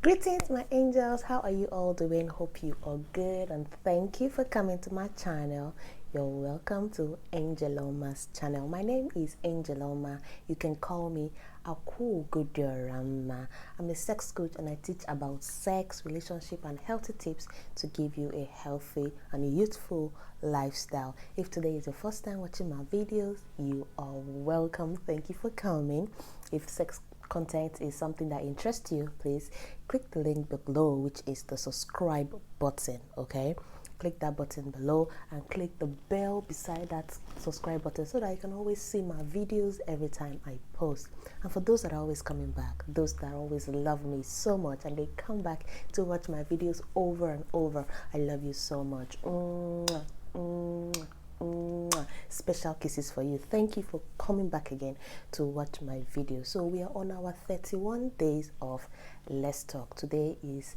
Greetings, my angels. How are you all doing? Hope you are good, and thank you for coming to my channel. You're welcome to Angeloma's channel. My name is Angeloma. You can call me Aku Gudurama. I'm a sex coach and I teach about sex, relationship, and healthy tips to give you a healthy and youthful lifestyle. If today is your first time watching my videos, you are welcome. Thank you for coming. If sex content is something that interests you, please click the link below, which is the subscribe button. Okay, click that button below and click the bell beside that subscribe button so that you can always see my videos every time I post. And for those that are always coming back, those that always love me so much and they come back to watch my videos over and over, I love you so much. Mwah, mwah. Special kisses for you. Thank you for coming back again to watch my video. So we are on our 31 days of Let's Talk. Today is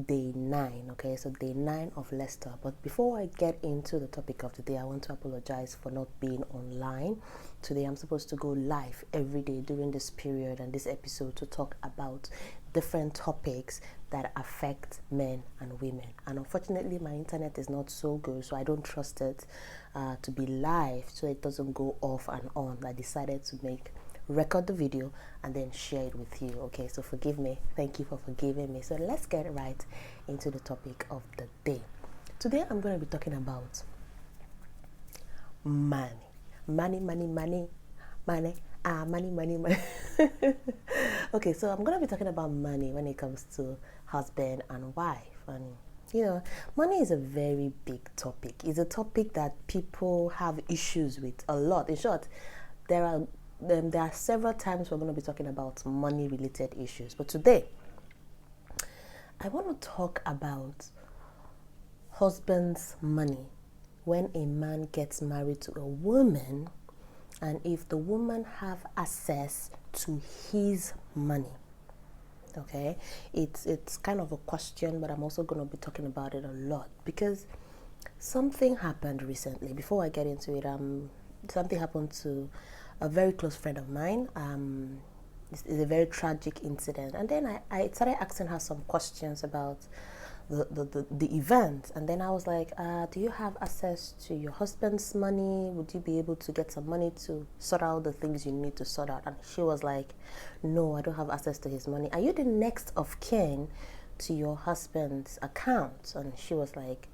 day 9. Okay, so day 9 of Let's Talk. But before I get into the topic of the day, I want to apologize for not being online. Today I'm supposed to go live every day during this period and this episode to talk about different topics that affect men and women, and unfortunately my internet is not so good, so I don't trust it to be live so it doesn't go off and on. I decided to record the video and then share it with you. Okay, so forgive me. Thank you for forgiving me. So let's get right into the topic of the day. Today I'm going to be talking about money. Money. Money. Okay, so I'm going to be talking about money when it comes to husband and wife. And money is a very big topic. It's a topic that people have issues with a lot. In short, there are several times we're going to be talking about money related issues. But today, I want to talk about husband's money when a man gets married to a woman, and if the woman have access to his money. Okay, it's kind of a question, but I'm also going to be talking about it a lot because something happened recently. Before I get into it, something happened to a very close friend of mine. It's a very tragic incident, and then I started asking her some questions about the event, and then I was like, do you have access to your husband's money? Would you be able to get some money to sort out the things you need to sort out? And she was like, no, I don't have access to his money. Are you the next of kin to your husband's account? And she was like,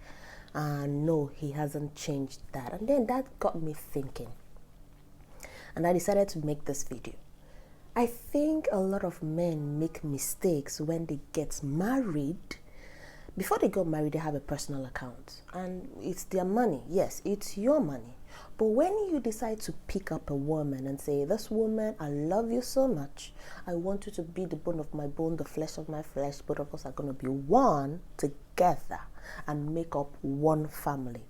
no, he hasn't changed that. And then that got me thinking, and I decided to make this video. I think a lot of men make mistakes when they get married. Before they got married, they have a personal account and it's their money. Yes, it's your money. But when you decide to pick up a woman and say, this woman, I love you so much. I want you to be the bone of my bone, the flesh of my flesh. Both of us are going to be one together and make up one family.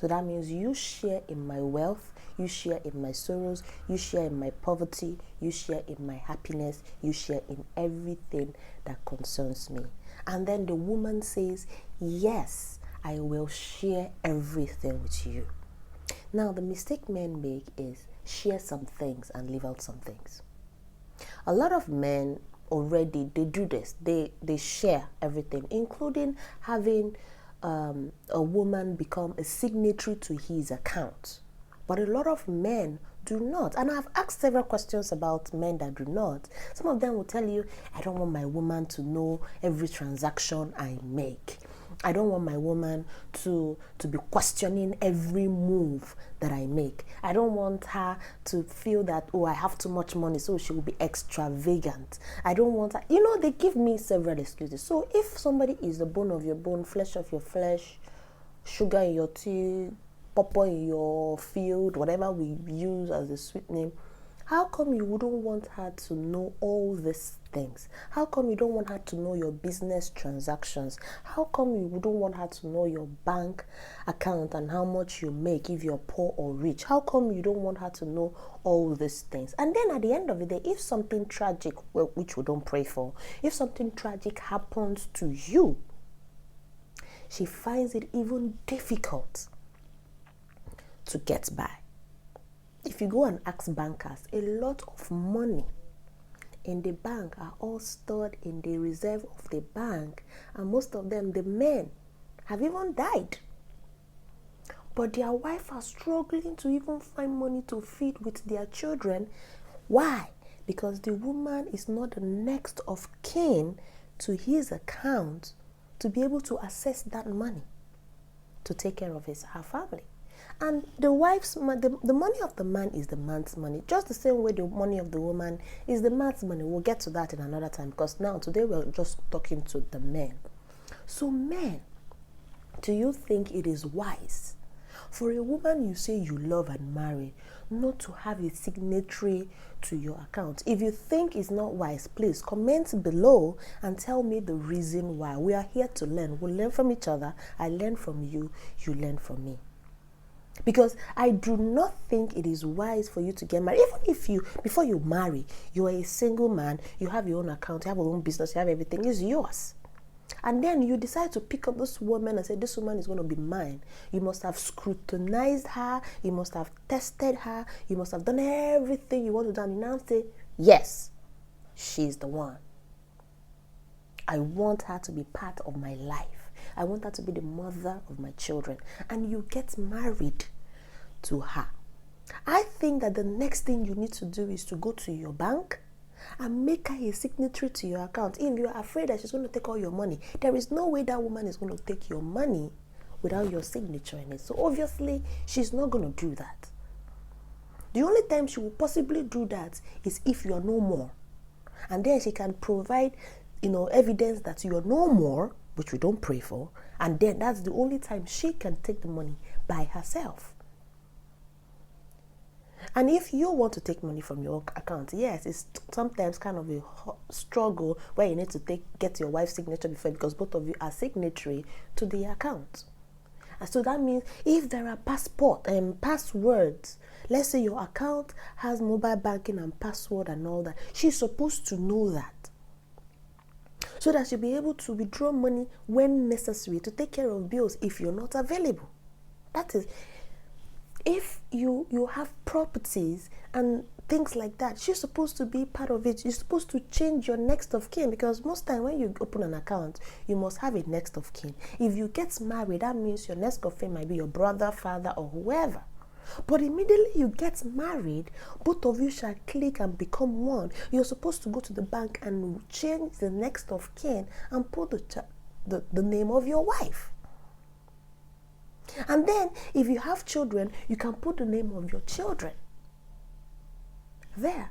So that means you share in my wealth, you share in my sorrows, you share in my poverty, you share in my happiness, you share in everything that concerns me. And then the woman says, yes, I will share everything with you. Now, the mistake men make is share some things and leave out some things. A lot of men already, they do this. They share everything, including having a woman become a signatory to his account. But a lot of men do not. And I've asked several questions about men that do not. Some of them will tell you, I don't want my woman to know every transaction I make. I don't want my woman to be questioning every move that I make. I don't want her to feel that, oh, I have too much money, so she will be extravagant. I don't want her, they give me several excuses. So if somebody is the bone of your bone, flesh of your flesh, sugar in your tea, pawpaw in your field, whatever we use as a sweet name, how come you wouldn't want her to know all these things? How come you don't want her to know your business transactions? How come you wouldn't want her to know your bank account and how much you make, if you're poor or rich? How come you don't want her to know all these things? And then at the end of the day, if something tragic, well, which we don't pray for, if something tragic happens to you, she finds it even difficult to get by. If you go and ask bankers, a lot of money in the bank are all stored in the reserve of the bank, and most of them, the men, have even died. But their wife are struggling to even find money to feed with their children. Why? Because the woman is not the next of kin to his account to be able to access that money to take care of her family. And the money of the man is the man's money, just the same way the money of the woman is the man's money. We'll get to that in another time, because now today we're just talking to the men. So men, do you think it is wise for a woman you say you love and marry not to have a signatory to your account? If you think it's not wise, please comment below and tell me the reason why. We are here to learn. We'll learn from each other. I learn from you, you learn from me. Because I do not think it is wise for you to get married. Even if before you marry, you are a single man, you have your own account, you have your own business, you have everything, is yours. And then you decide to pick up this woman and say, this woman is going to be mine. You must have scrutinized her. You must have tested her. You must have done everything you want to do. And you now say, yes, she's the one. I want her to be part of my life. I want her to be the mother of my children. And you get married to her. I think that the next thing you need to do is to go to your bank and make her a signatory to your account. If you are afraid that she's going to take all your money, there is no way that woman is going to take your money without your signature in it. So obviously, she's not going to do that. The only time she will possibly do that is if you are no more. And then she can provide, evidence that you are no more, which we don't pray for. And then that's the only time she can take the money by herself. And if you want to take money from your account, yes, it's sometimes kind of a struggle where you need to get your wife's signature before, because both of you are signatory to the account. And so that means if there are passwords, let's say your account has mobile banking and password and all that, she's supposed to know that, so that she'll be able to withdraw money when necessary to take care of bills if you're not available. That is, if you have properties and things like that, she's supposed to be part of it. You're supposed to change your next of kin, because most time when you open an account, you must have a next of kin. If you get married, that means your next of kin might be your brother, father, or whoever. But immediately you get married, both of you shall click and become one. You're supposed to go to the bank and change the next of kin and put the name of your wife. And then if you have children, you can put the name of your children there.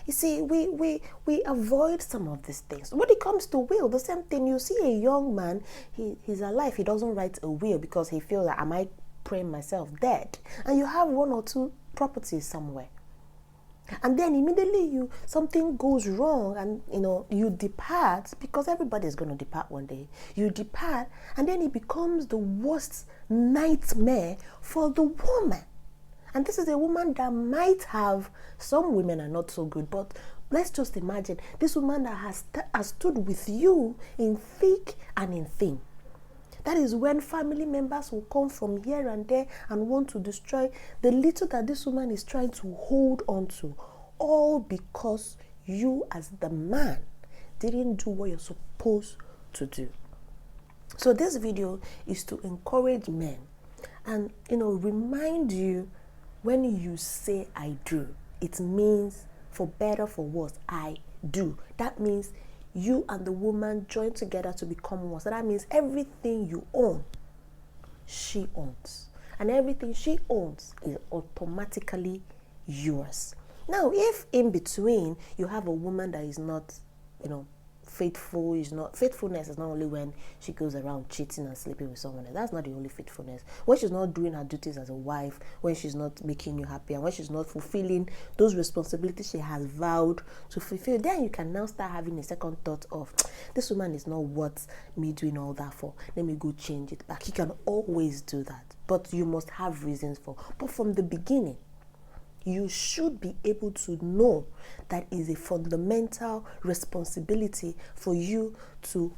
You see, we avoid some of these things. When it comes to will, the same thing. You see a young man, he's alive, he doesn't write a will because he feels like, am I praying myself dead? And you have one or two properties somewhere. And then immediately something goes wrong, and you depart, because everybody is going to depart one day. You depart, and then it becomes the worst nightmare for the woman. And this is a woman that might have, some women are not so good, but let's just imagine this woman that has stood with you in thick and in thin. That is when family members will come from here and there and want to destroy the little that this woman is trying to hold on to, all because you as the man didn't do what you're supposed to do. So this video is to encourage men and, remind you, when you say I do, it means for better, for worse, I do. That means you and the woman join together to become one. So that means everything you own, she owns. And everything she owns is automatically yours. Now, if in between you have a woman that is not, faithfulness is not only when she goes around cheating and sleeping with someone else. That's not the only faithfulness. When she's not doing her duties as a wife, when she's not making you happy, and when she's not fulfilling those responsibilities she has vowed to fulfill, then you can now start having a second thought of, this woman is not worth me doing all that for. Let me go change it back. You can always do that, but you must have reasons for. But from the beginning, you should be able to know that is a fundamental responsibility for you to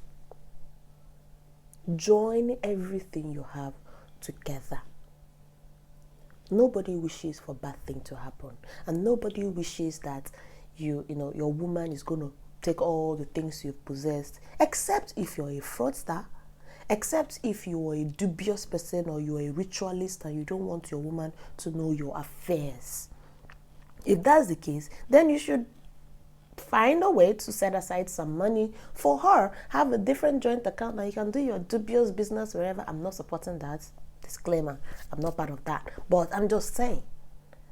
join everything you have together. Nobody wishes for bad thing to happen, and nobody wishes that your woman is going to take all the things you've possessed, except if you're a fraudster, except if you're a dubious person or you're a ritualist and you don't want your woman to know your affairs. If that's the case, then you should find a way to set aside some money for her. Have a different joint account and you can do your dubious business wherever. I'm not supporting that. Disclaimer, I'm not part of that. But I'm just saying.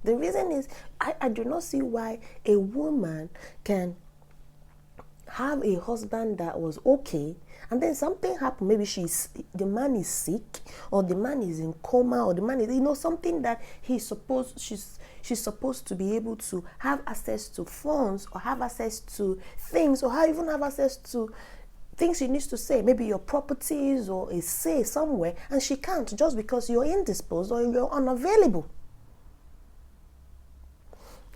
The reason is, I do not see why a woman can have a husband that was okay, and then something happened. Maybe the man is sick, or the man is in coma, or the man is, something that she's supposed to be able to have access to funds, or have access to things, or even have access to things she needs to say, maybe your properties or a say somewhere, and she can't just because you're indisposed or you're unavailable.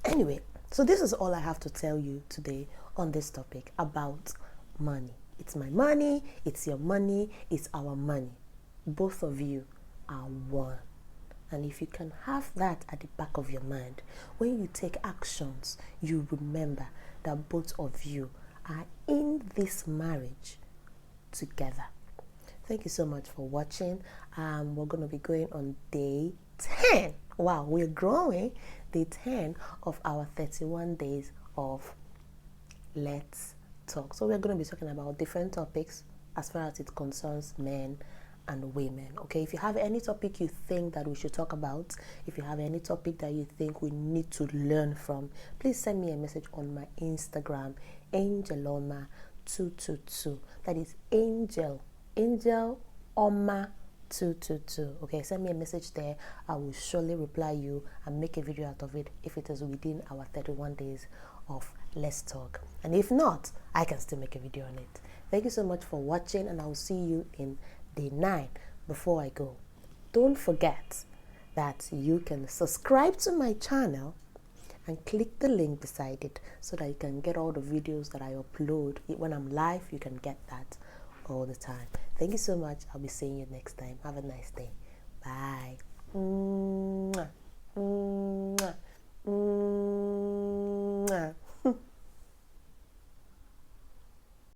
Anyway, so this is all I have to tell you today on this topic about money. It's my money, it's your money, it's our money. Both of you are one. And if you can have that at the back of your mind, when you take actions, you remember that both of you are in this marriage together. Thank you so much for watching. We're going to be going on day 10. Wow, we're growing. Day 10 of our 31 days of Let's Talk. So we're going to be talking about different topics as far as it concerns men and women. Okay, if you have any topic you think that we should talk about, if you have any topic that you think we need to learn from, please send me a message on my Instagram, Angeloma222. That is Angel Oma 222. Okay, send me a message there. I will surely reply you and make a video out of it if it is within our 31 days of Let's Talk. And if not, I can still make a video on it. Thank you so much for watching, and I will see you in day 9. Before I go, don't forget that you can subscribe to my channel and click the link beside it so that you can get all the videos that I upload. When I'm live, you can get that all the time. Thank you so much. I'll be seeing you next time. Have a nice day. Bye.